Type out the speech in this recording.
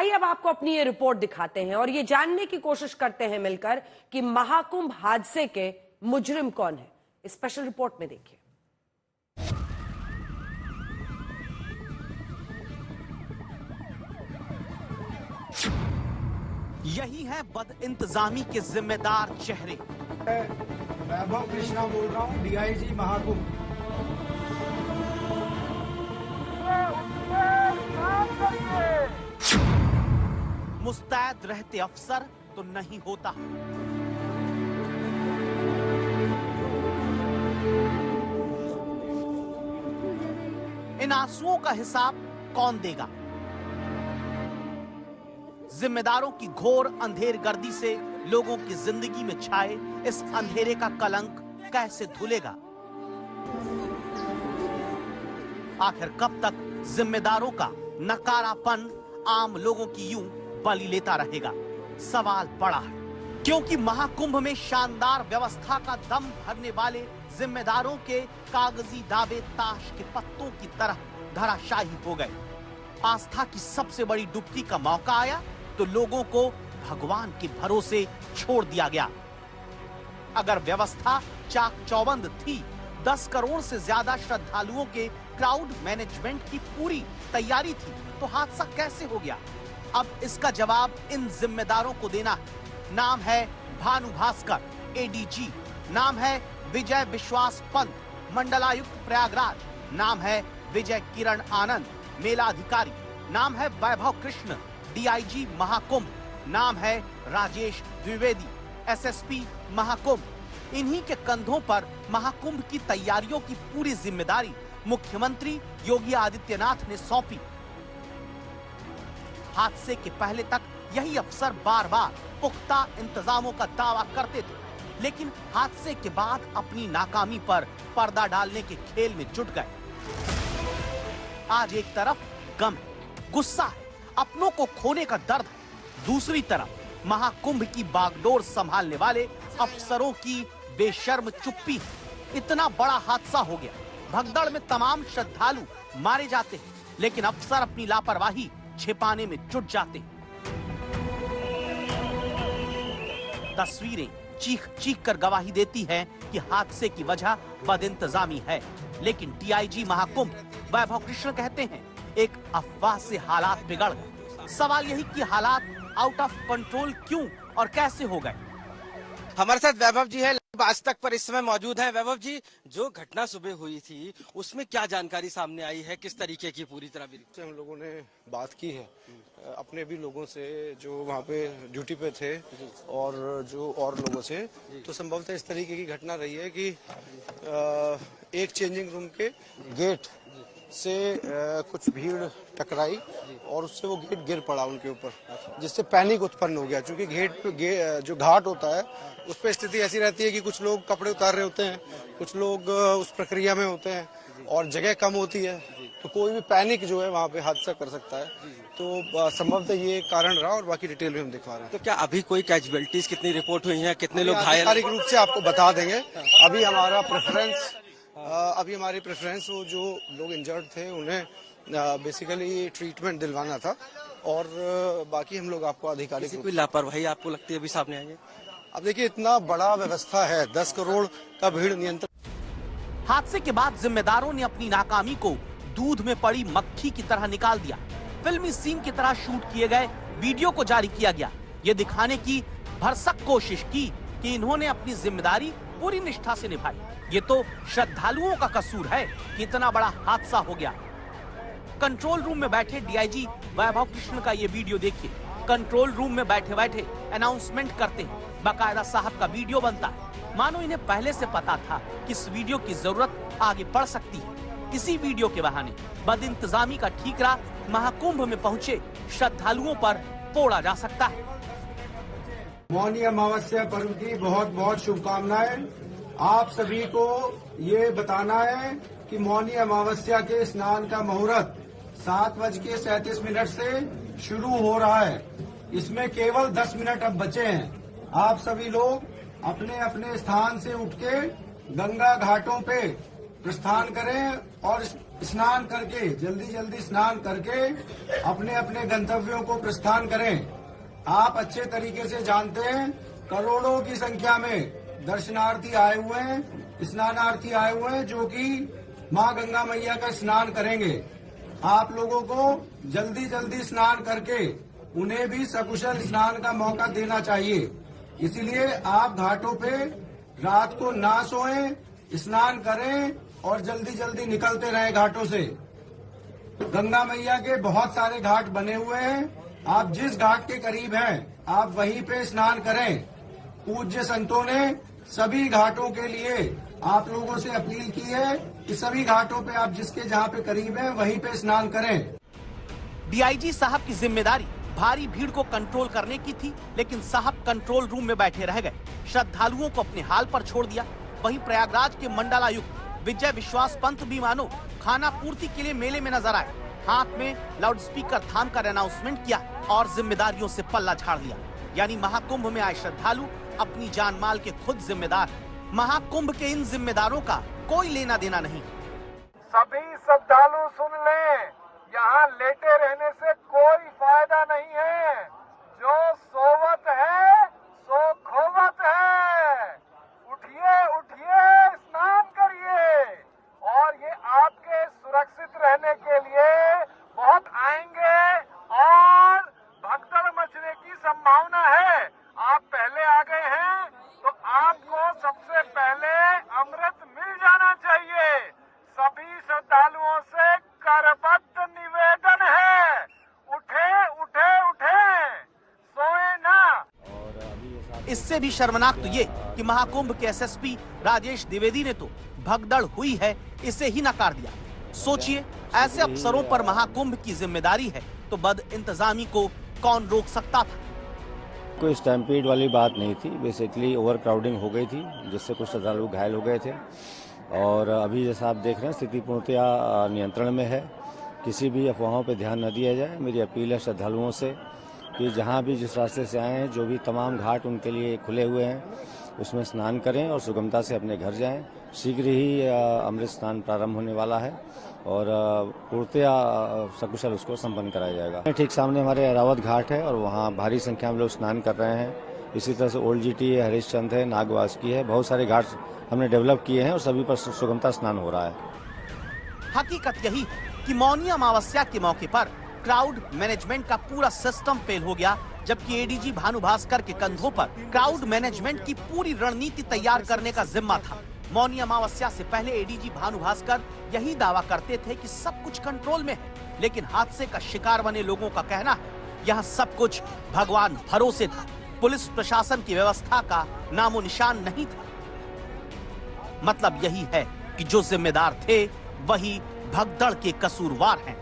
आइए अब आपको अपनी ये रिपोर्ट दिखाते हैं और ये जानने की कोशिश करते हैं मिलकर कि महाकुंभ हादसे के मुजरिम कौन है। इस स्पेशल रिपोर्ट में देखिए। यही है बदइंतजामी के जिम्मेदार चेहरे। वैभव कृष्णा बोल रहा हूँ, डीआईजी महाकुंभ। मुस्तैद रहते अफसर तो नहीं होता। इन आंसुओं का हिसाब कौन देगा? जिम्मेदारों की घोर अंधेरगर्दी से लोगों की जिंदगी में छाए इस अंधेरे का कलंक कैसे धुलेगा? आखिर कब तक जिम्मेदारों का नकारापन आम लोगों की यूं बलि लेता रहेगा? सवाल बड़ा है, क्योंकि महाकुंभ में शानदार व्यवस्था का दम भरने वाले जिम्मेदारों के कागजी दावे ताश के पत्तों की तरह धराशायी हो गए। आस्था की सबसे बड़ी डुबकी का मौका आया तो लोगों को भगवान के भरोसे छोड़ दिया गया। अगर व्यवस्था चाक चौबंद थी, 10 करोड़ से ज्यादा श्रद्धालुओं के क्राउड मैनेजमेंट की पूरी तैयारी थी, तो हादसा कैसे हो गया? अब इसका जवाब इन जिम्मेदारों को देना है। नाम है भानु भास्कर, एडीजी। नाम है विजय विश्वास पंत, मंडलायुक्त प्रयागराज। नाम है विजय किरण आनंद, मेला अधिकारी। नाम है वैभव कृष्ण, डीआईजी महाकुंभ। नाम है राजेश द्विवेदी, एसएसपी महाकुंभ। इन्हीं के कंधों पर महाकुंभ की तैयारियों की पूरी जिम्मेदारी मुख्यमंत्री योगी आदित्यनाथ ने सौंपी। हादसे के पहले तक यही अफसर बार बार पुख्ता इंतजामों का दावा करते थे, लेकिन हादसे के बाद अपनी नाकामी पर पर्दा डालने के खेल में जुट गए। आज एक तरफ गम है, गुस्सा है, अपनों को खोने का दर्द है। दूसरी तरफ महाकुंभ की बागडोर संभालने वाले अफसरों की बेशर्म चुप्पी है। इतना बड़ा हादसा हो गया, भगदड़ में तमाम श्रद्धालु मारे जाते हैं, लेकिन अफसर अपनी लापरवाही छिपाने में जुट जाते हैं। तस्वीरें चीख चीख कर गवाही देती हैं कि हादसे की वजह बदइंतजामी है, लेकिन डीआईजी महाकुंभ वैभव कृष्ण कहते हैं एक अफवाह से हालात बिगड़ गए। सवाल यही कि हालात आउट ऑफ कंट्रोल क्यों और कैसे हो गए? हमारे साथ वैभव जी है, आज तक पर इस समय मौजूद हैं। वैभव जी, जो घटना सुबह हुई थी उसमें क्या जानकारी सामने आई है, किस तरीके की पूरी तरह? हम लोगों ने बात की है अपने भी लोगों से जो वहाँ पे ड्यूटी पे थे और जो और लोगों से, तो संभवतः इस तरीके की घटना रही है कि एक चेंजिंग रूम के गेट से कुछ भीड़ टकराई और उससे वो गेट गिर पड़ा उनके ऊपर, जिससे पैनिक उत्पन्न हो गया। क्योंकि जो घाट होता है उस पर स्थिति ऐसी रहती है कि कुछ लोग कपड़े उतार रहे होते हैं, कुछ लोग उस प्रक्रिया में होते हैं और जगह कम होती है, तो कोई भी पैनिक जो है वहाँ पे हादसा कर सकता है। तो संभवतः ये कारण रहा और बाकी डिटेल में हम दिखा रहे हैं। तो क्या अभी कोई कैजुअलिटीज कितनी रिपोर्ट हुई है, कितने लोग घायल? आधिकारिक रूप से आपको बता देंगे। अभी हमारी प्रेफरेंस वो जो लोग इंजर्ड थे उन्हें बेसिकली ट्रीटमेंट दिलवाना था और बाकी हम लोग आपको आधिकारिक कोई लापरवाही आपको लगती है अभी सामने आई है? अब देखिए, इतना बड़ा व्यवस्था है, 10 करोड़ का भीड़ नियंत्रण। हादसे के बाद जिम्मेदारों ने अपनी नाकामी को दूध में पड़ी मक्खी की तरह निकाल दिया। फिल्मी सीन की तरह शूट किए गए वीडियो को जारी किया गया, ये दिखाने की भरसक कोशिश की कि इन्होंने अपनी जिम्मेदारी पूरी निष्ठा से निभाई। ये तो श्रद्धालुओं का कसूर है कि इतना बड़ा हादसा हो गया। कंट्रोल रूम में बैठे डीआईजी वैभव कृष्ण का ये वीडियो देखिए। कंट्रोल रूम में बैठे बैठे अनाउंसमेंट करते हैं, बाकायदा साहब का वीडियो बनता है, मानो इन्हें पहले से पता था कि इस वीडियो की जरूरत आगे पड़ सकती है। इसी वीडियो के बहाने बदइंतजामी का ठीकरा महाकुंभ में पहुंचे श्रद्धालुओं पर पोड़ा जा सकता है। मौनी अमावस्या पर्व की बहुत बहुत शुभकामनाएं। आप सभी को ये बताना है कि मौनी अमावस्या के स्नान का मुहूर्त 7:37 से शुरू हो रहा है। इसमें केवल 10 मिनट अब बचे हैं। आप सभी लोग अपने अपने स्थान से उठ के गंगा घाटों पे प्रस्थान करें और स्नान करके जल्दी जल्दी स्नान करके अपने अपने गंतव्यों को प्रस्थान करें। आप अच्छे तरीके से जानते हैं करोड़ों की संख्या में दर्शनार्थी आए हुए हैं, स्नानार्थी आए हुए हैं जो कि मां गंगा मैया का स्नान करेंगे। आप लोगों को जल्दी जल्दी स्नान करके उन्हें भी सकुशल स्नान का मौका देना चाहिए। इसीलिए आप घाटों पे रात को ना सोएं, स्नान करें और जल्दी जल्दी निकलते रहे घाटों से। गंगा मैया के बहुत सारे घाट बने हुए हैं। आप जिस घाट के करीब हैं आप वहीं पे स्नान करें। पूज्य संतों ने सभी घाटों के लिए आप लोगों से अपील की है कि सभी घाटों पे आप जिसके जहाँ पे करीब हैं वहीं पे स्नान करें। डीआईजी साहब की जिम्मेदारी भारी भीड़ को कंट्रोल करने की थी, लेकिन साहब कंट्रोल रूम में बैठे रह गए, श्रद्धालुओं को अपने हाल पर छोड़ दिया। वहीं प्रयागराज के मंडलायुक्त विजय विश्वास पंत भी मानो खाना पूर्ति के लिए मेले में नजर आए। हाथ में लाउडस्पीकर थामकर अनाउंसमेंट किया और जिम्मेदारियों से पल्ला झाड़ दिया। यानी महाकुंभ में आए श्रद्धालु अपनी जान माल के खुद जिम्मेदार। महाकुंभ के इन जिम्मेदारों का कोई लेना देना नहीं। सभी श्रद्धालु सुन लें, यहाँ लेटे रहने से कोई फायदा नहीं है। जो सोवत है सो खोवत है। उठिए उठिए, स्नान करिए। और ये आपके सुरक्षित रहने के लिए बहुत आएंगे और भगदड़ मचने की संभावना है। आप पहले आ गए हैं तो आपको सबसे पहले अमृत मिल जाना चाहिए। सभी श्रद्धालुओं से करबद्ध निवेदन है, उठे उठे उठे, सोए ना। इससे भी शर्मनाक तो ये कि महाकुंभ के एसएसपी राजेश द्विवेदी ने तो भगदड़ हुई है इसे ही नकार दिया। सोचिए, ऐसे अफसरों पर महाकुंभ की जिम्मेदारी है तो बद इंतजामी को कौन रोक सकता था। कोई स्टैम्पीड वाली बात नहीं थी, बेसिकली ओवर क्राउडिंग हो गई थी जिससे कुछ श्रद्धालु घायल हो गए थे। और अभी जैसा आप देख रहे हैं स्थिति पूर्णतया नियंत्रण में है। किसी भी अफवाहों पर ध्यान न दिया जाए। मेरी अपील है श्रद्धालुओं से कि जहां भी जिस रास्ते से आए हैं, जो भी तमाम घाट उनके लिए खुले हुए हैं उसमें स्नान करें और सुगमता से अपने घर जाएं। शीघ्र ही अमृत स्नान प्रारंभ होने वाला है और पूर्णतया सकुशल उसको संपन्न कराया जाएगा। ठीक सामने हमारे अरावत घाट है और वहाँ भारी संख्या में लोग स्नान कर रहे हैं। इसी तरह से ओल्ड जीटी है, हरिश्चंद है, नागवासुकी है, बहुत सारे घाट हमने डेवलप किए हैं और सभी पर सुगमता स्नान हो रहा है। हकीकत यही है कि मौनी अमावस्या के मौके पर क्राउड मैनेजमेंट का पूरा सिस्टम फेल हो गया, जबकि एडीजी भानु भास्कर के कंधों पर क्राउड मैनेजमेंट की पूरी रणनीति तैयार करने का जिम्मा था। मौनी अमावस्या से पहले एडीजी भानु भास्कर यही दावा करते थे कि सब कुछ कंट्रोल में है, लेकिन हादसे का शिकार बने लोगों का कहना है यह सब कुछ भगवान भरोसे था। पुलिस प्रशासन की व्यवस्था का नामो निशान नहीं था। मतलब यही है कि जो जिम्मेदार थे वही भगदड़ के कसूरवार हैं।